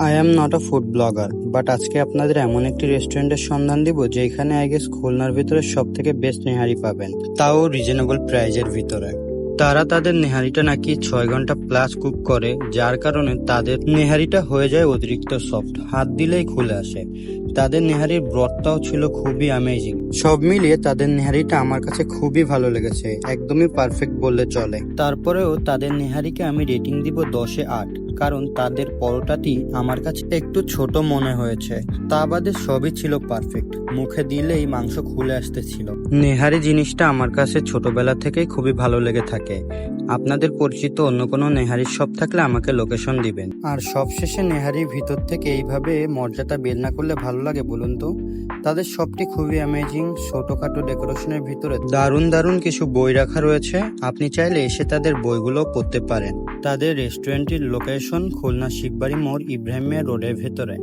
I am not a food blogger, but আজকে আপনাদের এমন একটি রেস্টুরেন্টের সন্ধান দিব যেখানে আই গেস খুলনার ভিতরে সব থেকে বেস্ট নেহারি পাবেন, তাও রিজনেবল প্রাইজের ভিতরে। তারা তাদের নেহারিটা নাকি 6 ঘন্টা প্লাস কুক করে, যার কারণে তাদের নেহারিটা হয়ে যায় অতিরিক্ত সফট, হাত দিলেই খুলে আসে। তাদের নেহারির ব্রথটাও ছিল খুবই অ্যামেজিং। সব মিলিয়ে তাদের নেহারিটা আমার কাছে খুবই ভালো লেগেছে, একদমই পারফেক্ট বললে চলে। তারপরেও তাদের নেহারিকে আমি রেটিং দিব 10-এ 8, কারণ তাদের পরোটাটি আমার কাছে একটু ছোট মনে হয়েছে। তা বাদে সবই ছিল পারফেক্ট, মুখে দিলেই মাংস খুলে আসতেছিল। নেহারি জিনিসটা আমার কাছে ছোটবেলা থেকেই খুবই ভালো লেগে থাকে। আপনাদের পরিচিত অন্য কোনো নেহারির শপ থাকলে আমাকে লোকেশন দিবেন। আর সবশেষে নেহারির ভিতর থেকে এইভাবে মর্যাদা বের না করলে ভালো লাগে বলুন তো? তাদের শপটি খুবই অ্যামেজিং, ছোটখাটো ডেকোরেশনের ভিতরে দারুণ দারুণ কিছু বই রাখা রয়েছে। আপনি চাইলে এসে তাদের বইগুলো পড়তে পারেন। তাদের রেস্টুরেন্টটির লোকেশন খুলনা শিববাড়ি মোড়, ইব্রাহিম মিয়া রোডের ভেতরে।